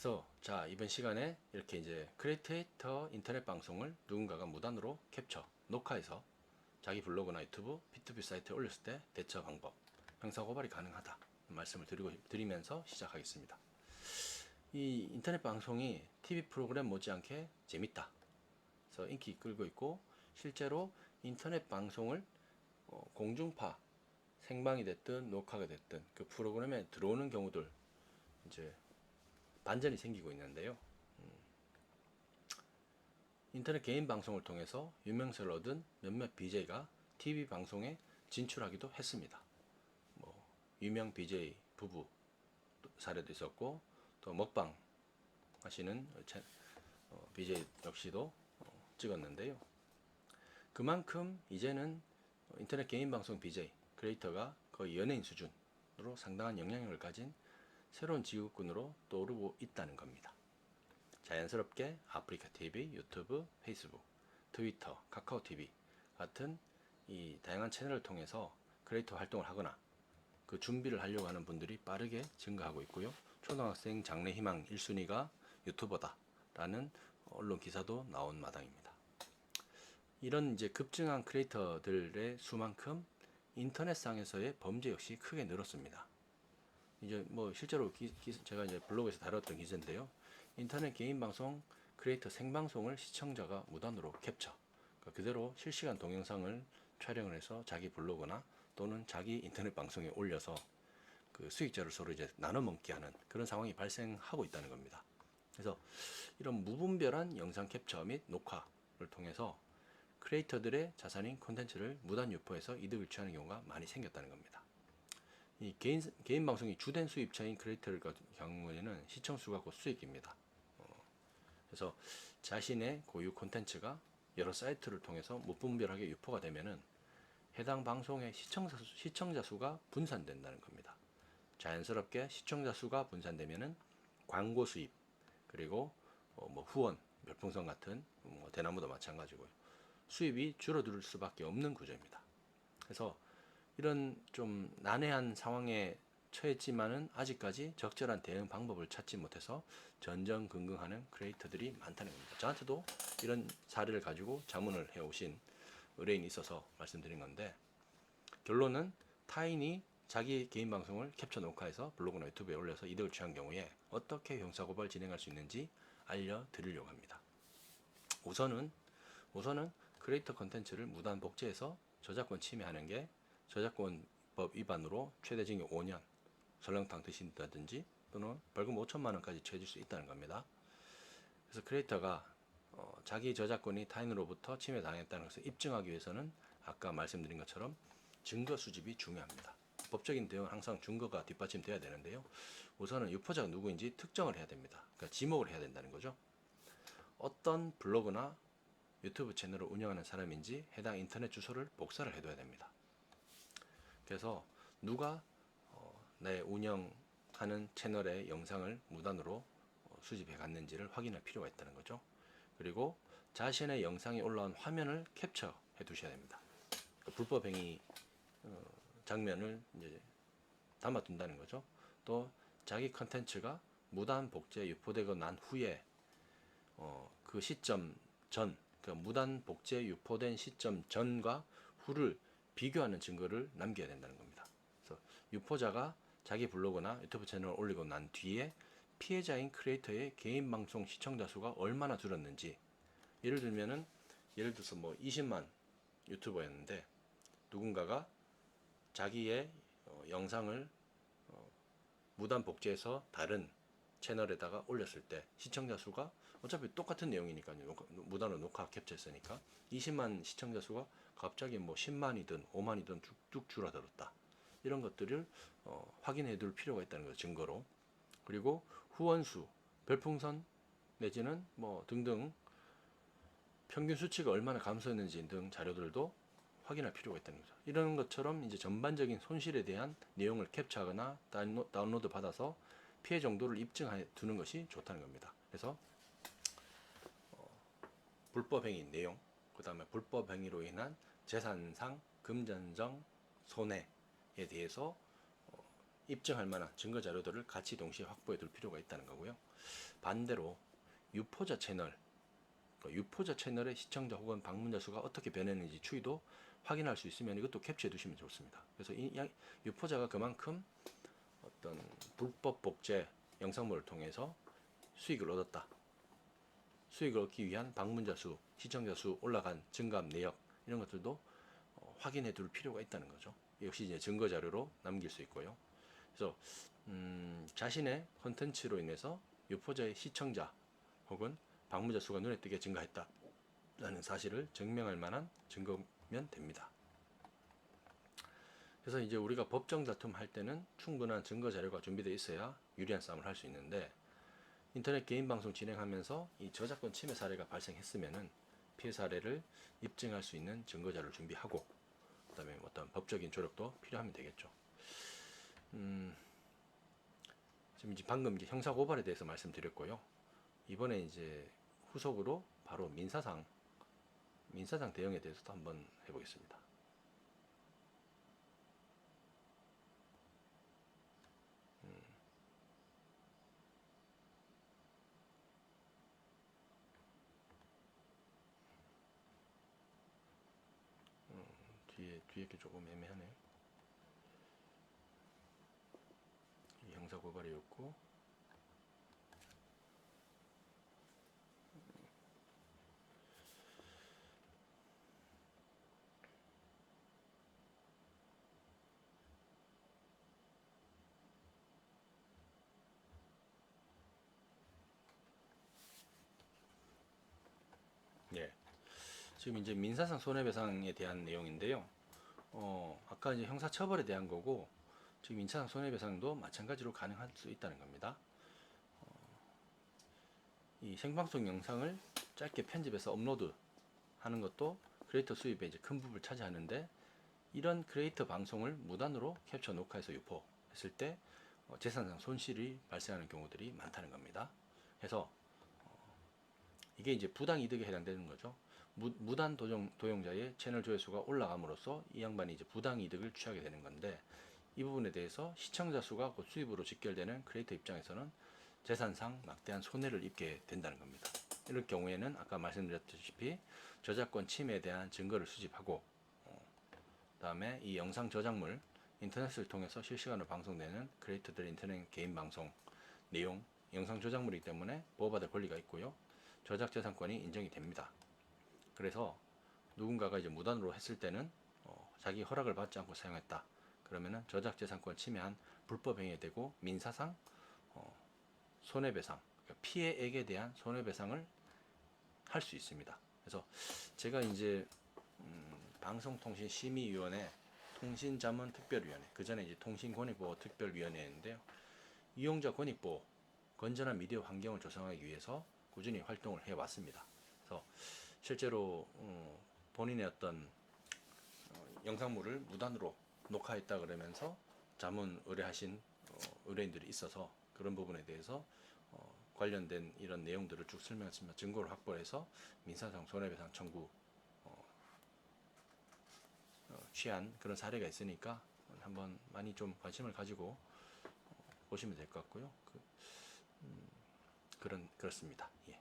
그래서 자, 이번 시간에 이렇게 이제 크리에이터 인터넷 방송을 누군가가 무단으로 캡처, 녹화해서 자기 블로그나 유튜브, B2B 사이트에 올렸을 때 대처 방법, 형사 고발이 가능하다 말씀을 드리면서 시작하겠습니다. 이 인터넷 방송이 TV 프로그램 못지않게 재밌다. 그래서 인기 끌고 있고 실제로 인터넷 방송을 공중파, 생방이 됐든 녹화가 됐든 그 프로그램에 들어오는 경우들 이제 반전이 생기고 있는데요. 인터넷 개인 방송을 통해서 유명세를 얻은 몇몇 BJ가 TV 방송에 진출하기도 했습니다. 뭐 유명 BJ 부부 사례도 있었고 또 먹방 하시는 BJ 역시도 찍었는데요. 그만큼 이제는 인터넷 개인 방송 BJ 크리에이터가 거의 연예인 수준으로 상당한 영향력을 가진 새로운 지구꾼으로 떠오르고 있다는 겁니다. 자연스럽게 아프리카 TV, 유튜브, 페이스북, 트위터, 카카오 TV 같은 이 다양한 채널을 통해서 크리에이터 활동을 하거나 그 준비를 하려고 하는 분들이 빠르게 증가하고 있고요. 초등학생 장래 희망 1순위가 유튜버다 라는 언론 기사도 나온 마당입니다. 이런 이제 급증한 크리에이터들의 수만큼 인터넷상에서의 범죄 역시 크게 늘었습니다. 이제 뭐 실제로 제가 이제 블로그에서 다뤘던 기사인데요. 인터넷 개인 방송 크리에이터 생방송을 시청자가 무단으로 캡처, 그러니까 그대로 실시간 동영상을 촬영을 해서 자기 블로그나 또는 자기 인터넷 방송에 올려서 그 수익자를 서로 이제 나눠 먹게 하는 그런 상황이 발생하고 있다는 겁니다. 그래서 이런 무분별한 영상 캡처 및 녹화를 통해서 크리에이터들의 자산인 콘텐츠를 무단 유포해서 이득을 취하는 경우가 많이 생겼다는 겁니다. 이 개인 방송이 주된 수입처인 크리에이터 같은 경우에는 시청수가 곧 수익입니다. 그래서 자신의 고유 콘텐츠가 여러 사이트를 통해서 무분별하게 유포가 되면은 해당 방송의 시청자 수가 분산된다는 겁니다. 자연스럽게 시청자 수가 분산되면은 광고 수입 그리고 뭐 후원, 별풍선 같은 뭐 대나무도 마찬가지고요. 수입이 줄어들 수밖에 없는 구조입니다. 그래서 이런 좀 난해한 상황에 처했지만은 아직까지 적절한 대응 방법을 찾지 못해서 전전긍긍하는 크리에이터들이 많다는 겁니다. 저한테도 이런 사례를 가지고 자문을 해오신 의뢰인이 있어서 말씀드린 건데 결론은 타인이 자기 개인 방송을 캡처 녹화해서 블로그나 유튜브에 올려서 이득을 취한 경우에 어떻게 형사고발 진행할 수 있는지 알려드리려고 합니다. 우선은 크리에이터 컨텐츠를 무단 복제해서 저작권 침해하는 게 저작권법 위반으로 최대 징역 5년, 설렁탕 드신다든지 또는 벌금 5천만 원까지 처해질 수 있다는 겁니다. 그래서 크리에이터가 자기 저작권이 타인으로부터 침해당했다는 것을 입증하기 위해서는 아까 말씀드린 것처럼 증거 수집이 중요합니다. 법적인 대응은 항상 증거가 뒷받침돼야 되는데요. 우선은 유포자가 누구인지 특정을 해야 됩니다. 그러니까 지목을 해야 된다는 거죠. 어떤 블로그나 유튜브 채널을 운영하는 사람인지 해당 인터넷 주소를 복사를 해둬야 됩니다. 그래서 누가 내 운영하는 채널의 영상을 무단으로 수집해 갔는지를 확인할 필요가 있다는 거죠. 그리고 자신의 영상이 올라온 화면을 캡처해 두셔야 됩니다. 그러니까 불법 행위 장면을 이제 담아둔다는 거죠. 또 자기 컨텐츠가 무단 복제 유포되고 난 후에 그 시점 전, 그러니까 무단 복제 유포된 시점 전과 후를 비교하는 증거를 남겨야 된다는 겁니다. 그래서 유포자가 자기 블로그나 유튜브 채널을 올리고 난 뒤에 피해자인 크리에이터의 개인 방송 시청자 수가 얼마나 줄었는지, 예를 들어서 뭐 20만 유튜버였는데 누군가가 자기의 영상을 무단 복제해서 다른 채널에다가 올렸을 때 시청자 수가 어차피 똑같은 내용이니까요. 무단으로 녹화 캡처했으니까 20만 시청자 수가 갑자기 뭐 10만이든 5만이든 쭉 줄어들었다. 이런 것들을 확인해 둘 필요가 있다는 거죠. 증거로. 그리고 후원수, 별풍선 내지는 뭐 등등 평균 수치가 얼마나 감소했는지 등 자료들도 확인할 필요가 있다는 거죠. 이런 것처럼 이제 전반적인 손실에 대한 내용을 캡처하거나 다운로드 받아서 피해 정도를 입증해 두는 것이 좋다는 겁니다. 그래서 불법행위 내용, 그 다음에 불법행위로 인한 재산상 금전적 손해에 대해서 입증할 만한 증거 자료들을 같이 동시에 확보해 둘 필요가 있다는 거고요. 반대로 유포자 채널, 유포자 채널의 시청자 혹은 방문자 수가 어떻게 변했는지 추이도 확인할 수 있으면 이것도 캡처해 두시면 좋습니다. 그래서 이 유포자가 그만큼 어떤 불법 복제 영상물을 통해서 수익을 얻었다. 수익을 얻기 위한 방문자 수, 시청자 수 올라간 증감 내역 이런 것들도 확인해 둘 필요가 있다는 거죠. 역시 이제 증거 자료로 남길 수 있고요. 그래서 자신의 컨텐츠로 인해서 유포자의 시청자 혹은 방문자 수가 눈에 띄게 증가했다라는 사실을 증명할 만한 증거면 됩니다. 그래서 이제 우리가 법정 다툼 할 때는 충분한 증거 자료가 준비되어 있어야 유리한 싸움을 할 수 있는데, 인터넷 개인 방송 진행하면서 이 저작권 침해 사례가 발생했으면은 피해 사례를 입증할 수 있는 증거 자료를 준비하고, 그다음에 어떤 법적인 조력도 필요하면 되겠죠. 지금 이제 방금 이제 형사 고발에 대해서 말씀드렸고요. 이번에 이제 후속으로 바로 민사상 대응에 대해서도 한번 해보겠습니다. 뒤에 게 조금 애매하네. 이 형사 고발이었고, 예. 지금 이제 민사상 손해배상에 대한 내용인데요. 아까 이제 형사처벌에 대한 거고, 지금 민사상 손해배상도 마찬가지로 가능할 수 있다는 겁니다. 이 생방송 영상을 짧게 편집해서 업로드 하는 것도 크리에이터 수입의 이제 큰 부분을 차지하는데, 이런 크리에이터 방송을 무단으로 캡처 녹화해서 유포했을 때 재산상 손실이 발생하는 경우들이 많다는 겁니다. 그래서 이게 이제 부당 이득에 해당되는 거죠. 무단 도용자의 채널 조회수가 올라감으로써 이 양반이 이제 부당 이득을 취하게 되는 건데, 이 부분에 대해서 시청자 수가 곧 수입으로 직결되는 크리에이터 입장에서는 재산상 막대한 손해를 입게 된다는 겁니다. 이럴 경우에는 아까 말씀드렸다시피 저작권 침해에 대한 증거를 수집하고, 그다음에 이 영상 저작물 인터넷을 통해서 실시간으로 방송되는 크리에이터들의 인터넷 개인 방송 내용 영상 저작물이기 때문에 보호받을 권리가 있고요. 저작재산권이 인정이 됩니다. 그래서 누군가가 이제 무단으로 했을 때는 자기 허락을 받지 않고 사용했다. 그러면은 저작재산권 침해한 불법 행위에 대고 민사상 손해배상, 그러니까 피해액에 대한 손해배상을 할 수 있습니다. 그래서 제가 이제 방송통신심의위원회, 통신자문특별위원회, 그 전에 이제 통신권익보호특별위원회인데요. 이용자 권익보호, 건전한 미디어 환경을 조성하기 위해서 꾸준히 활동을 해왔습니다. 그래서 실제로 본인의 어떤 영상물을 무단으로 녹화했다 그러면서 자문 의뢰하신 의뢰인들이 있어서 그런 부분에 대해서 관련된 이런 내용들을 쭉 설명했습니다. 증거를 확보해서 민사상 손해배상 청구 취한 그런 사례가 있으니까 한번 많이 좀 관심을 가지고 보시면 될 것 같고요. 그렇습니다. 예.